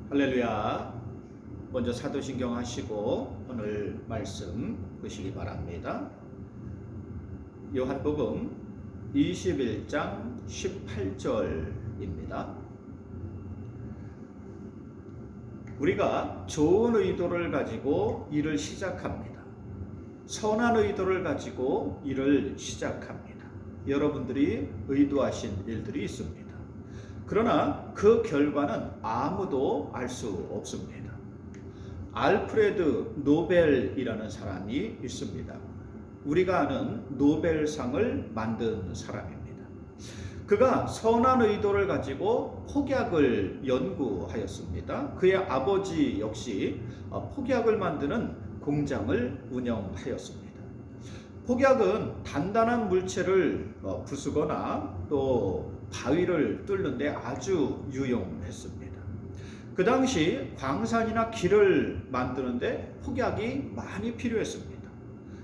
할렐루야. 먼저 사도신경 하시고 오늘 말씀 보시기 바랍니다. 요한복음 21장 18절입니다. 우리가 좋은 의도를 가지고 일을 시작합니다. 선한 의도를 가지고 일을 시작합니다. 여러분들이 의도하신 일들이 있습니다. 그러나 그 결과는 아무도 알 수 없습니다. 알프레드 노벨이라는 사람이 있습니다. 우리가 아는 노벨상을 만든 사람입니다. 그가 선한 의도를 가지고 폭약을 연구하였습니다. 그의 아버지 역시 폭약을 만드는 공장을 운영하였습니다. 폭약은 단단한 물체를 부수거나 또 바위를 뚫는데 아주 유용했습니다. 그 당시 광산이나 길을 만드는데 폭약이 많이 필요했습니다.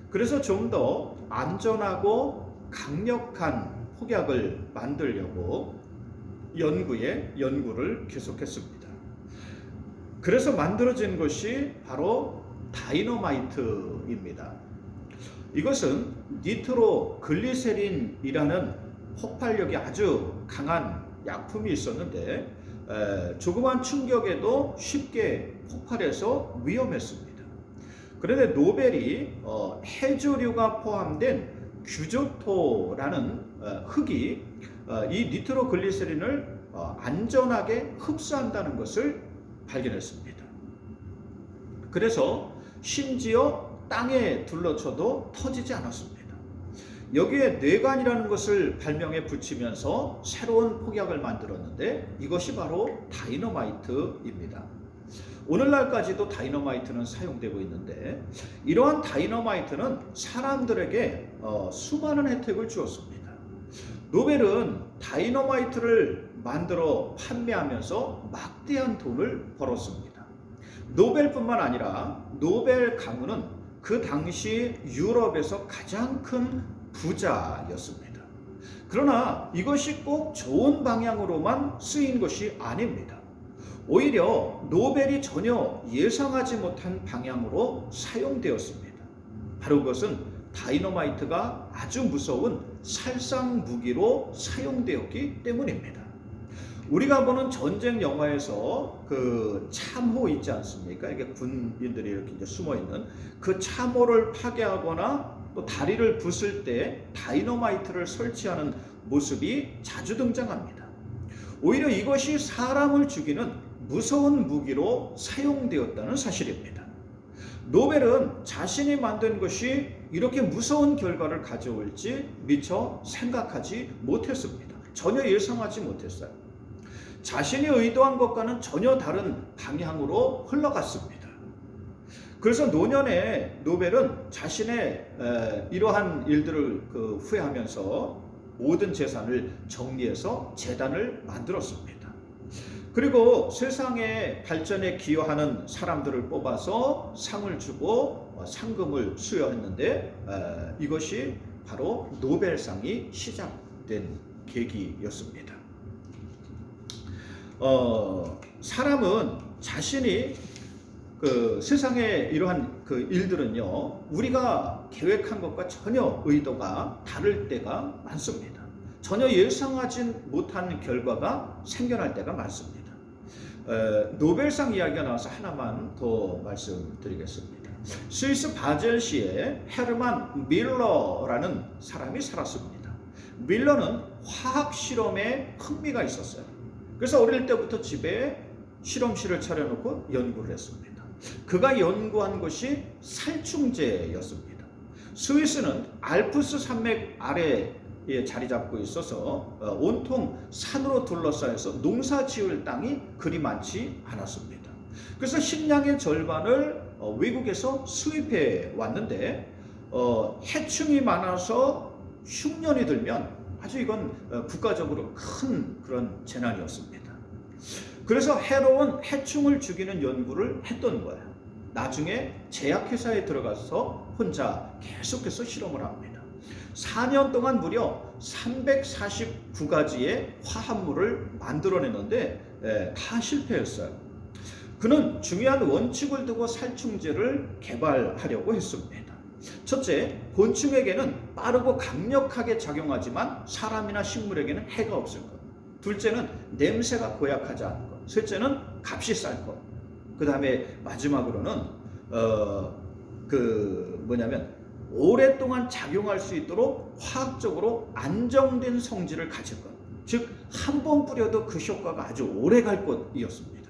그래서 좀 더 안전하고 강력한 폭약을 만들려고 연구를 계속했습니다. 그래서 만들어진 것이 바로 다이너마이트입니다. 이것은 니트로 글리세린이라는 폭발력이 아주 강한 약품이 있었는데 조그만 충격에도 쉽게 폭발해서 위험했습니다. 그런데 노벨이 해조류가 포함된 규조토라는 흙이 이 니트로 글리세린을 안전하게 흡수한다는 것을 발견했습니다. 그래서 심지어 땅에 둘러쳐도 터지지 않았습니다. 여기에 뇌관이라는 것을 발명해 붙이면서 새로운 폭약을 만들었는데 이것이 바로 다이너마이트입니다. 오늘날까지도 다이너마이트는 사용되고 있는데 이러한 다이너마이트는 사람들에게 수많은 혜택을 주었습니다. 노벨은 다이너마이트를 만들어 판매하면서 막대한 돈을 벌었습니다. 노벨뿐만 아니라 노벨 가문은 그 당시 유럽에서 가장 큰 부자였습니다. 그러나 이것이 꼭 좋은 방향으로만 쓰인 것이 아닙니다. 오히려 노벨이 전혀 예상하지 못한 방향으로 사용되었습니다. 바로 그것은 다이너마이트가 아주 무서운 살상 무기로 사용되었기 때문입니다. 우리가 보는 전쟁 영화에서 그 참호 있지 않습니까? 이게 군인들이 이렇게 이제 숨어 있는 그 참호를 파괴하거나 또 다리를 부술 때 다이너마이트를 설치하는 모습이 자주 등장합니다. 오히려 이것이 사람을 죽이는 무서운 무기로 사용되었다는 사실입니다. 노벨은 자신이 만든 것이 이렇게 무서운 결과를 가져올지 미처 생각하지 못했습니다. 전혀 예상하지 못했어요. 자신이 의도한 것과는 전혀 다른 방향으로 흘러갔습니다. 그래서 노년에 노벨은 자신의 이러한 일들을 후회하면서 모든 재산을 정리해서 재단을 만들었습니다. 그리고 세상의 발전에 기여하는 사람들을 뽑아서 상을 주고 상금을 수여했는데 이것이 바로 노벨상이 시작된 계기였습니다. 사람은 자신이 세상의 이러한 일들은요, 우리가 계획한 것과 전혀 의도가 다를 때가 많습니다. 전혀 예상하지 못한 결과가 생겨날 때가 많습니다. 노벨상 이야기가 나와서 하나만 더 말씀드리겠습니다. 스위스 바젤시에 헤르만 밀러라는 사람이 살았습니다. 밀러는 화학 실험에 흥미가 있었어요. 그래서 어릴 때부터 집에 실험실을 차려놓고 연구를 했습니다. 그가 연구한 것이 살충제였습니다. 스위스는 알프스 산맥 아래에 자리 잡고 있어서 온통 산으로 둘러싸여서 농사 지을 땅이 그리 많지 않았습니다. 그래서 식량의 절반을 외국에서 수입해 왔는데 해충이 많아서 흉년이 들면 아주 이건 국가적으로 큰 그런 재난이었습니다. 그래서 해로운 해충을 죽이는 연구를 했던 거예요. 나중에 제약회사에 들어가서 혼자 계속해서 실험을 합니다. 4년 동안 무려 349가지의 화합물을 만들어냈는데 다 실패했어요. 그는 중요한 원칙을 두고 살충제를 개발하려고 했습니다. 첫째, 곤충에게는 빠르고 강력하게 작용하지만 사람이나 식물에게는 해가 없을 것. 둘째는 냄새가 고약하지 않은 것. 셋째는 값이 쌀 것. 그 다음에 마지막으로는 오랫동안 작용할 수 있도록 화학적으로 안정된 성질을 가질 것. 즉, 한 번 뿌려도 그 효과가 아주 오래 갈 것이었습니다.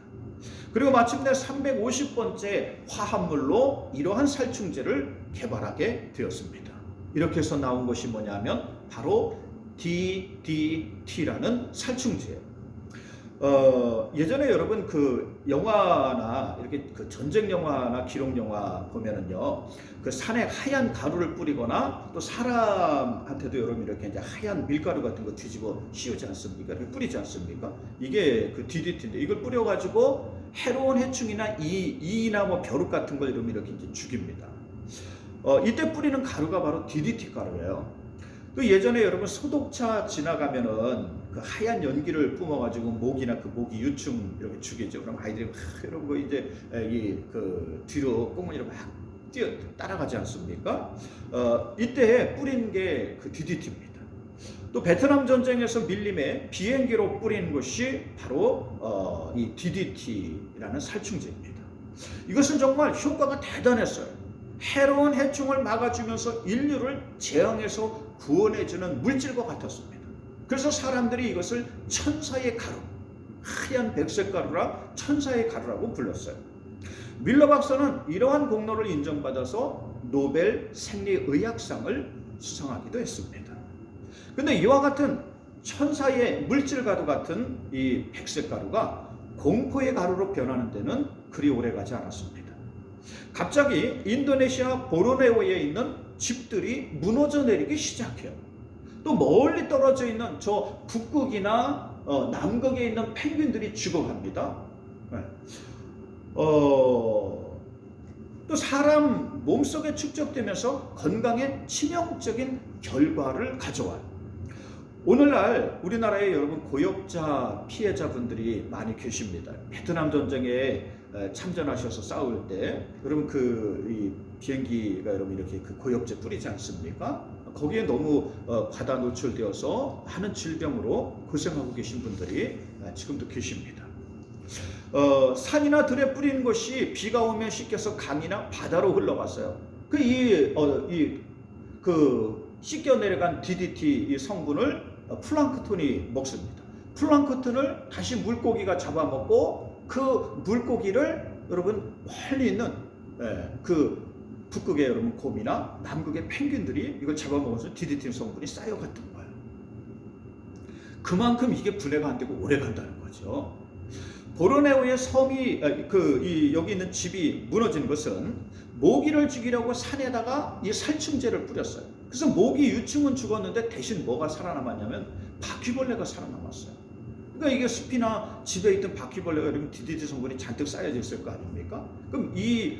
그리고 마침내 350번째 화합물로 이러한 살충제를 개발하게 되었습니다. 이렇게 해서 나온 것이 뭐냐면 바로 DDT라는 살충제예요. 예전에 여러분 그 영화나 이렇게 그 전쟁 영화나 기록 영화 보면은요, 그 산에 하얀 가루를 뿌리거나 또 사람한테도 여러분 이렇게 이제 하얀 밀가루 같은 거 뒤집어 씌우지 않습니까? 이렇게 뿌리지 않습니까? 이게 그 DDT인데 이걸 뿌려가지고 해로운 해충이나 이나 뭐 벼룩 같은 걸 여러분 이렇게 이제 죽입니다. 이때 뿌리는 가루가 바로 DDT 가루예요. 또 예전에 여러분 소독차 지나가면은 그 하얀 연기를 뿜어가지고 모기나 그 모기 유충 이렇게 죽이죠. 그럼 아이들이 막 이런 거 이제 그 뒤로 꽁무니로 막 따라가지 않습니까? 이때 뿌린 게 그 DDT입니다. 또 베트남 전쟁에서 밀림에 비행기로 뿌린 것이 바로 이 DDT라는 살충제입니다. 이것은 정말 효과가 대단했어요. 해로운 해충을 막아주면서 인류를 재앙에서 구원해주는 물질과 같았습니다. 그래서 사람들이 이것을 천사의 가루, 하얀 백색 가루라 천사의 가루라고 불렀어요. 밀러 박사는 이러한 공로를 인정받아서 노벨 생리의학상을 수상하기도 했습니다. 근데 이와 같은 천사의 물질과도 같은 이 백색 가루가 공포의 가루로 변하는 데는 그리 오래가지 않았습니다. 갑자기 인도네시아 보르네오에 있는 집들이 무너져 내리기 시작해요. 또 멀리 떨어져 있는 저 북극이나 남극에 있는 펭귄들이 죽어갑니다. 또 사람 몸속에 축적되면서 건강에 치명적인 결과를 가져와요. 오늘날 우리나라에 여러분 고역자 피해자분들이 많이 계십니다. 베트남 전쟁에 참전하셔서 싸울 때 여러분 이 비행기가 여러분 이렇게 그 고역제 뿌리지 않습니까? 거기에 너무 과다 노출되어서 많은 질병으로 고생하고 계신 분들이 지금도 계십니다. 산이나 들에 뿌리는 것이 비가 오면 씻겨서 강이나 바다로 흘러갔어요. 씻겨 내려간 DDT 이 성분을 플랑크톤이 먹습니다. 플랑크톤을 다시 물고기가 잡아먹고 그 물고기를 여러분 멀리 있는 그 북극의 여러분 곰이나 남극의 펭귄들이 이걸 잡아먹어서 DDT 성분이 쌓여갔던 거예요. 그만큼 이게 분해가 안 되고 오래 간다는 거죠. 보르네오의 섬이 여기 있는 집이 무너진 것은 모기를 죽이려고 산에다가 이 살충제를 뿌렸어요. 그래서 모기 유충은 죽었는데 대신 뭐가 살아남았냐면 바퀴벌레가 살아남았어요. 그러니까 이게 숲이나 집에 있던 바퀴벌레가 이러면 DDT 성분이 잔뜩 쌓여져 있을 거 아닙니까? 그럼 이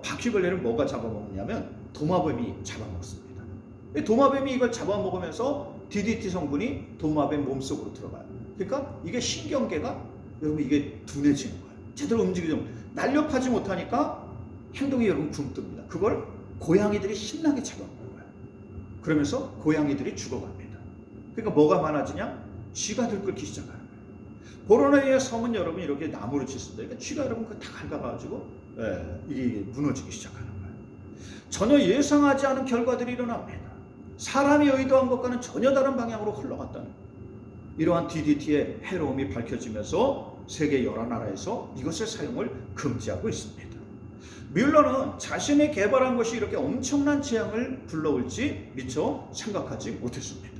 바퀴벌레를 뭐가 잡아먹느냐면 도마뱀이 잡아먹습니다. 도마뱀이 이걸 잡아먹으면서 DDT 성분이 도마뱀 몸속으로 들어가요. 그러니까 이게 신경계가 여러분 이게 둔해지는 거예요. 제대로 움직이지 못, 날렵하지 못하니까 행동이 여러분 굼뜹니다. 그걸 고양이들이 신나게 잡아먹는 거예요. 그러면서 고양이들이 죽어갑니다. 그러니까 뭐가 많아지냐? 쥐가 들끓기 시작하는 거예요. 보르네오의 섬은 여러분 이렇게 나무를 짓습니다. 그러니까 쥐가 여러분 그 다 갉아가지고 이게 무너지기 시작하는 거예요. 전혀 예상하지 않은 결과들이 일어납니다. 사람이 의도한 것과는 전혀 다른 방향으로 흘러갔다는 거예요. 이러한 DDT의 해로움이 밝혀지면서 세계 여러 나라에서 이것의 사용을 금지하고 있습니다. 뮬러는 자신이 개발한 것이 이렇게 엄청난 재앙을 불러올지 미처 생각하지 못했습니다.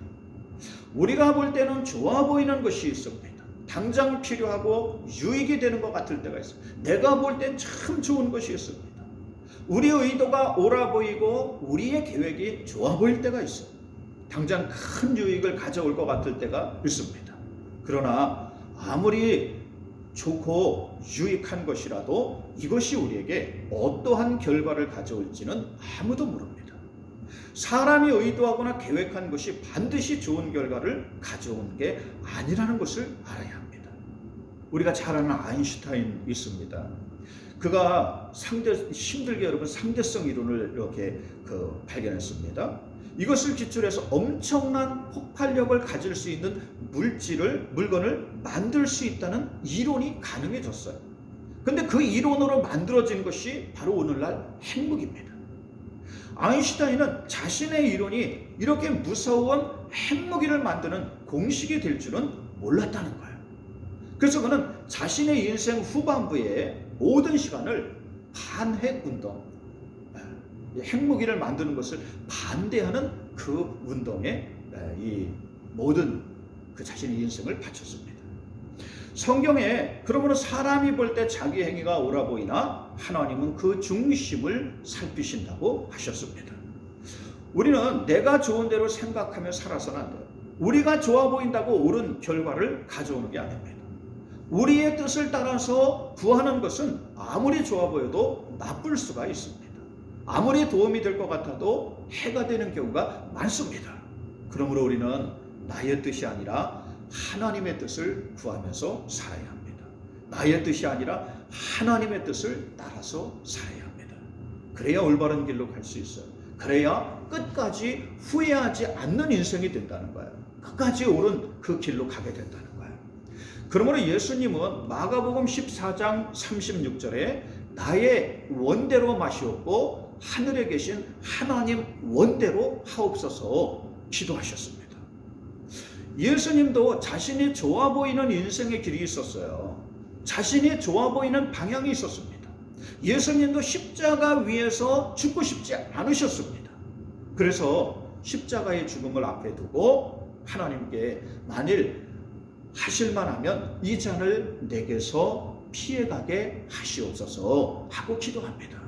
우리가 볼 때는 좋아 보이는 것이 있습니다. 당장 필요하고 유익이 되는 것 같을 때가 있습니다. 내가 볼 땐 참 좋은 것이 있습니다. 우리의 의도가 옳아 보이고 우리의 계획이 좋아 보일 때가 있어요. 당장 큰 유익을 가져올 것 같을 때가 있습니다. 그러나 아무리 좋고 유익한 것이라도 이것이 우리에게 어떠한 결과를 가져올지는 아무도 모릅니다. 사람이 의도하거나 계획한 것이 반드시 좋은 결과를 가져온 게 아니라는 것을 알아야 합니다. 우리가 잘 아는 아인슈타인 있습니다. 그가 힘들게 여러분 상대성 이론을 이렇게 발견했습니다. 이것을 기초로 해서 엄청난 폭발력을 가질 수 있는 물건을 만들 수 있다는 이론이 가능해졌어요. 근데 그 이론으로 만들어진 것이 바로 오늘날 핵무기입니다. 아인슈타인은 자신의 이론이 이렇게 무서운 핵무기를 만드는 공식이 될 줄은 몰랐다는 거예요. 그래서 그는 자신의 인생 후반부에 모든 시간을 반핵운동, 핵무기를 만드는 것을 반대하는 그 운동에 이 모든 자신의 인생을 바쳤습니다. 성경에 그러므로 사람이 볼 때 자기 행위가 옳아 보이나 하나님은 그 중심을 살피신다고 하셨습니다. 우리는 내가 좋은 대로 생각하며 살아서는 안 돼요. 우리가 좋아 보인다고 옳은 결과를 가져오는 게 아닙니다. 우리의 뜻을 따라서 구하는 것은 아무리 좋아 보여도 나쁠 수가 있습니다. 아무리 도움이 될 것 같아도 해가 되는 경우가 많습니다. 그러므로 우리는 나의 뜻이 아니라 하나님의 뜻을 구하면서 살아야 합니다. 나의 뜻이 아니라 하나님의 뜻을 따라서 살아야 합니다. 그래야 올바른 길로 갈 수 있어요. 그래야 끝까지 후회하지 않는 인생이 된다는 거예요. 끝까지 옳은 그 길로 가게 된다는 거예요. 그러므로 예수님은 마가복음 14장 36절에 나의 원대로 마시옵고 하늘에 계신 하나님 원대로 하옵소서 기도하셨습니다. 예수님도 자신이 좋아 보이는 인생의 길이 있었어요. 자신이 좋아 보이는 방향이 있었습니다. 예수님도 십자가 위에서 죽고 싶지 않으셨습니다. 그래서 십자가의 죽음을 앞에 두고 하나님께 만일 하실만하면 이 잔을 내게서 피해가게 하시옵소서 하고 기도합니다.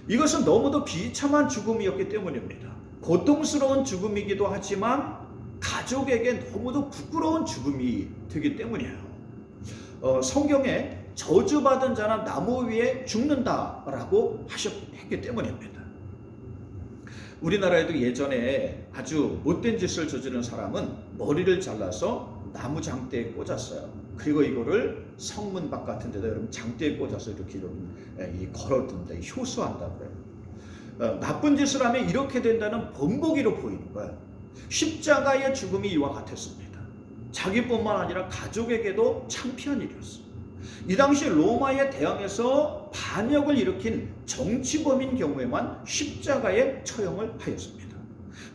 이것은 너무도 비참한 죽음이었기 때문입니다. 고통스러운 죽음이기도 하지만 가족에게 너무도 부끄러운 죽음이 되기 때문이에요. 성경에 저주받은 자는 나무 위에 죽는다라고 했기 때문입니다. 우리나라에도 예전에 아주 못된 짓을 저지른 사람은 머리를 잘라서 나무 장대에 꽂았어요. 그리고 이거를 성문 밖 같은 데다 여러분 장대에 꽂아서 이렇게 걸어둔다, 효수한다고 해요. 나쁜 짓을 하면 이렇게 된다는 본보기로 보이는 거예요. 십자가의 죽음이 이와 같았습니다. 자기뿐만 아니라 가족에게도 창피한 일이었어요. 이 당시 로마의 대항에서 반역을 일으킨 정치범인 경우에만 십자가에 처형을 하였습니다.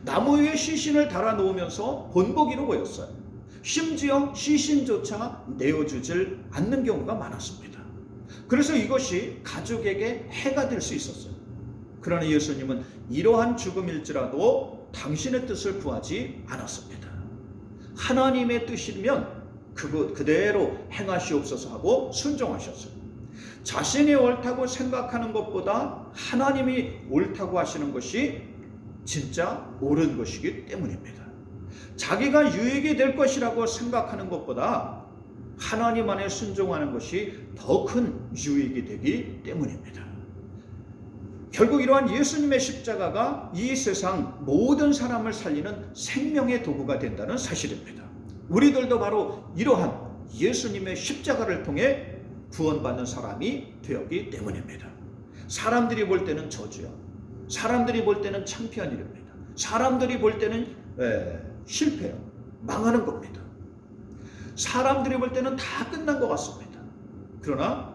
나무 위에 시신을 달아 놓으면서 본보기로 보였어요. 심지어 시신조차 내어주질 않는 경우가 많았습니다. 그래서 이것이 가족에게 해가 될 수 있었어요. 그러나 예수님은 이러한 죽음일지라도 당신의 뜻을 구하지 않았습니다. 하나님의 뜻이면 그대로 행하시옵소서 하고 순종하셨어요. 자신이 옳다고 생각하는 것보다 하나님이 옳다고 하시는 것이 진짜 옳은 것이기 때문입니다. 자기가 유익이 될 것이라고 생각하는 것보다 하나님 안에 순종하는 것이 더 큰 유익이 되기 때문입니다. 결국 이러한 예수님의 십자가가 이 세상 모든 사람을 살리는 생명의 도구가 된다는 사실입니다. 우리들도 바로 이러한 예수님의 십자가를 통해 구원받는 사람이 되었기 때문입니다. 사람들이 볼 때는 저주요. 사람들이 볼 때는 창피한 일입니다. 사람들이 볼 때는 실패요. 망하는 겁니다. 사람들이 볼 때는 다 끝난 것 같습니다. 그러나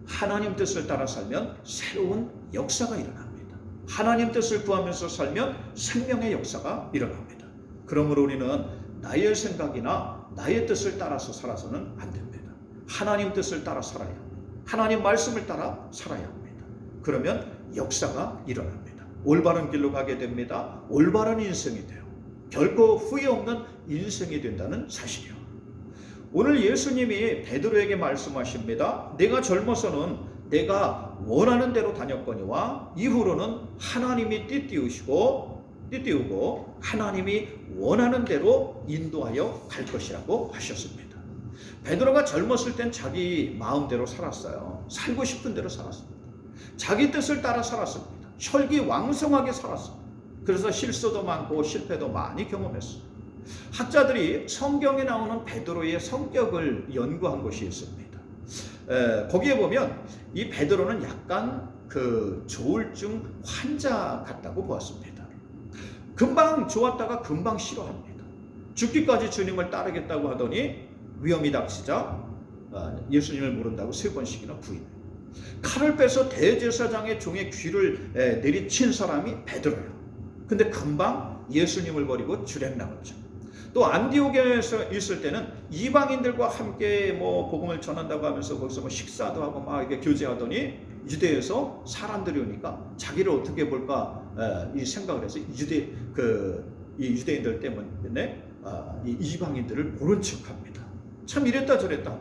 하나님 뜻을 따라 살면 새로운 역사가 일어납니다. 하나님 뜻을 구하면서 살면 생명의 역사가 일어납니다. 그러므로 우리는 나의 생각이나 나의 뜻을 따라서 살아서는 안 됩니다. 하나님 뜻을 따라 살아야 합니다. 하나님 말씀을 따라 살아야 합니다. 그러면 역사가 일어납니다. 올바른 길로 가게 됩니다. 올바른 인생이 돼요. 결코 후회 없는 인생이 된다는 사실이요. 오늘 예수님이 베드로에게 말씀하십니다. 내가 젊어서는 내가 원하는 대로 다녔거니와 이후로는 하나님이 띠띠우고 하나님이 원하는 대로 인도하여 갈 것이라고 하셨습니다. 베드로가 젊었을 땐 자기 마음대로 살았어요. 살고 싶은 대로 살았습니다. 자기 뜻을 따라 살았습니다. 혈기왕성하게 살았습니다. 그래서 실수도 많고 실패도 많이 경험했어요. 학자들이 성경에 나오는 베드로의 성격을 연구한 것이 있습니다. 거기에 보면 이 베드로는 약간 그 조울증 환자 같다고 보았습니다. 금방 좋았다가 금방 싫어합니다. 죽기까지 주님을 따르겠다고 하더니 위험이 닥치자 예수님을 모른다고 3번씩이나 부인해요. 칼을 빼서 대제사장의 종의 귀를 내리친 사람이 베드로예요. 근데 금방 예수님을 버리고 주랭랑을 쳐. 또 안디옥에서 있을 때는 이방인들과 함께 복음을 전한다고 하면서 거기서 식사도 하고 막 이렇게 교제하더니 유대에서 사람들이 오니까 자기를 어떻게 볼까 이 생각을 해서 이 유대인들 때문에 이 이방인들을 모른 척합니다. 참 이랬다 저랬다.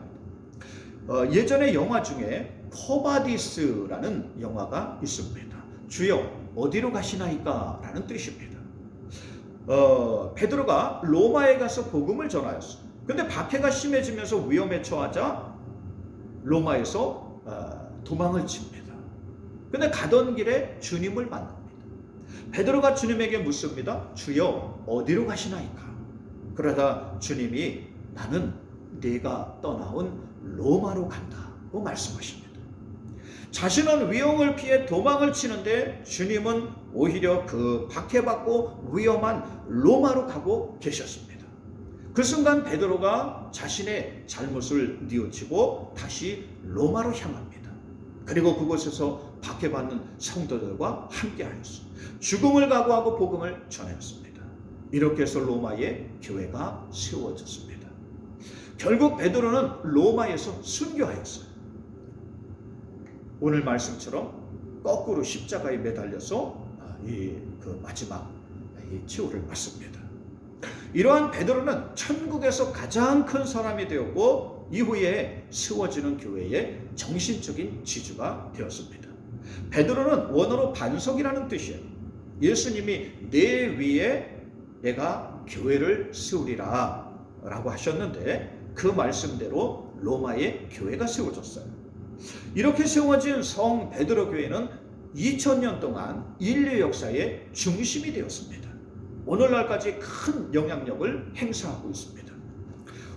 예전에 영화 중에 코바디스라는 영화가 있습니다. 주여 어디로 가시나이까 라는 뜻입니다. 베드로가 로마에 가서 복음을 전하였어요. 근데 박해가 심해지면서 위험에 처하자 로마에서 도망을 칩니다. 근데 가던 길에 주님을 만납니다. 베드로가 주님에게 묻습니다. 주여 어디로 가시나이까? 그러다 주님이 나는 네가 떠나온 로마로 간다고 말씀하십니다. 자신은 위험을 피해 도망을 치는데 주님은 오히려 그 박해받고 위험한 로마로 가고 계셨습니다. 그 순간 베드로가 자신의 잘못을 뉘우치고 다시 로마로 향합니다. 그리고 그곳에서 박해받는 성도들과 함께하였습니다. 죽음을 각오하고 복음을 전했습니다. 이렇게 해서 로마에 교회가 세워졌습니다. 결국 베드로는 로마에서 순교하였어요. 오늘 말씀처럼 거꾸로 십자가에 매달려서 그 마지막 치유를 받습니다. 이러한 베드로는 천국에서 가장 큰 사람이 되었고 이후에 세워지는 교회의 정신적인 지주가 되었습니다. 베드로는 원어로 반석이라는 뜻이에요. 예수님이 내 위에 내가 교회를 세우리라 라고 하셨는데 그 말씀대로 로마의 교회가 세워졌어요. 이렇게 세워진 성 베드로 교회는 2000년 동안 인류 역사의 중심이 되었습니다. 오늘날까지 큰 영향력을 행사하고 있습니다.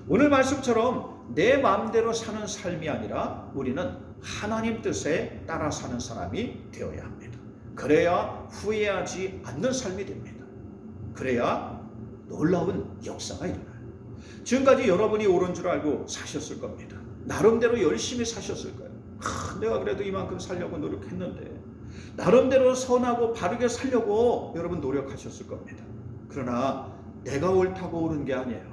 오늘 말씀처럼 내 마음대로 사는 삶이 아니라 우리는 하나님 뜻에 따라 사는 사람이 되어야 합니다. 그래야 후회하지 않는 삶이 됩니다. 그래야 놀라운 역사가 일어나요. 지금까지 여러분이 옳은 줄 알고 사셨을 겁니다. 나름대로 열심히 사셨을 거예요. 내가 그래도 이만큼 살려고 노력했는데 나름대로 선하고 바르게 살려고 여러분 노력하셨을 겁니다. 그러나 내가 옳다고 옳은 게 아니에요.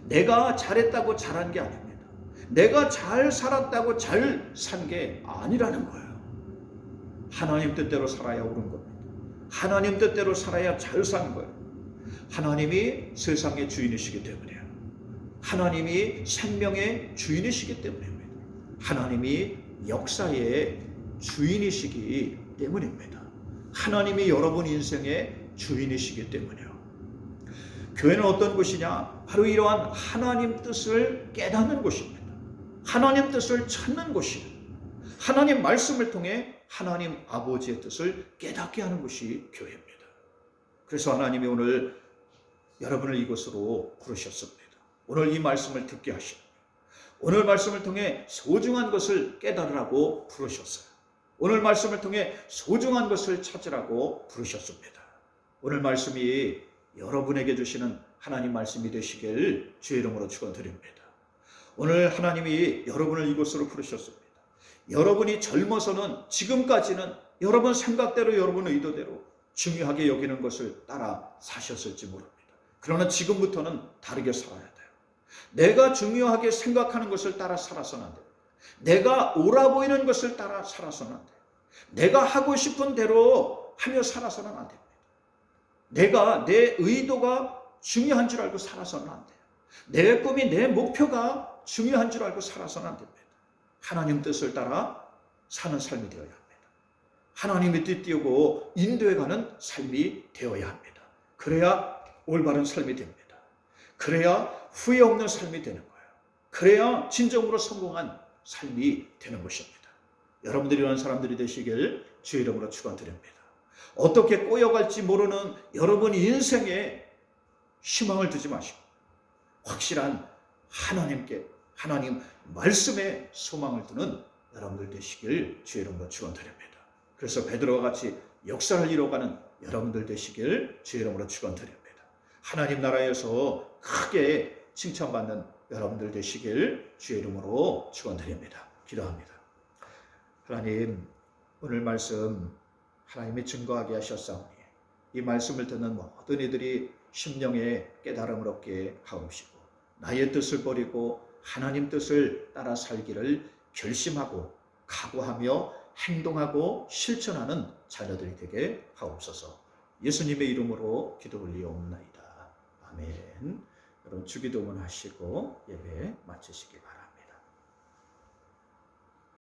내가 잘했다고 잘한 게 아닙니다. 내가 잘 살았다고 잘 산 게 아니라는 거예요. 하나님 뜻대로 살아야 옳은 겁니다. 하나님 뜻대로 살아야 잘 산 거예요. 하나님이 세상의 주인이시기 때문이에요. 하나님이 생명의 주인이시기 때문입니다. 하나님이 역사의 주인이시기 때문입니다. 하나님이 여러분 인생의 주인이시기 때문이에요. 교회는 어떤 곳이냐? 바로 이러한 하나님 뜻을 깨닫는 곳입니다. 하나님 뜻을 찾는 곳이에요. 하나님 말씀을 통해 하나님 아버지의 뜻을 깨닫게 하는 것이 교회입니다. 그래서 하나님이 오늘 여러분을 이곳으로 부르셨습니다. 오늘 이 말씀을 듣게 하시고 오늘 말씀을 통해 소중한 것을 깨달으라고 부르셨어요. 오늘 말씀을 통해 소중한 것을 찾으라고 부르셨습니다. 오늘 말씀이 여러분에게 주시는 하나님 말씀이 되시길 주의 이름으로 축원드립니다. 오늘 하나님이 여러분을 이곳으로 부르셨습니다. 여러분이 젊어서는 지금까지는 여러분 생각대로 여러분 의도대로 중요하게 여기는 것을 따라 사셨을지 모릅니다. 그러나 지금부터는 다르게 살아야 돼요. 내가 중요하게 생각하는 것을 따라 살아서는 안 돼요. 내가 옳아 보이는 것을 따라 살아서는 안 돼요. 내가 하고 싶은 대로 하며 살아서는 안 됩니다. 내가 내 의도가 중요한 줄 알고 살아서는 안 돼요. 내 꿈이 내 목표가 중요한 줄 알고 살아서는 안 됩니다. 하나님 뜻을 따라 사는 삶이 되어야 합니다. 하나님의 뜻 띄우고 인도해가는 삶이 되어야 합니다. 그래야 올바른 삶이 됩니다. 그래야 후회 없는 삶이 되는 거예요. 그래야 진정으로 성공한 삶이 되는 것입니다. 여러분들이 이런 사람들이 되시길 주의 이름으로 축원드립니다. 어떻게 꼬여갈지 모르는 여러분 인생에 희망을 두지 마시고 확실한 하나님 말씀에 소망을 두는 여러분들 되시길 주의 이름으로 축원드립니다. 그래서 베드로와 같이 역사를 이뤄가는 여러분들 되시길 주의 이름으로 축원드립니다. 하나님 나라에서 크게 칭찬받는 여러분들 되시길 주의 이름으로 축원드립니다. 기도합니다. 하나님, 오늘 말씀 하나님이 증거하게 하셨사오니 이 말씀을 듣는 모든 이들이 심령의 깨달음을 얻게 하옵시고 나의 뜻을 버리고 하나님 뜻을 따라 살기를 결심하고 각오하며 행동하고 실천하는 자녀들이 되게 하옵소서. 예수님의 이름으로 기도 올리옵나이다. 아멘. 여러분 주기도문 하시고 예배 마치시기 바랍니다.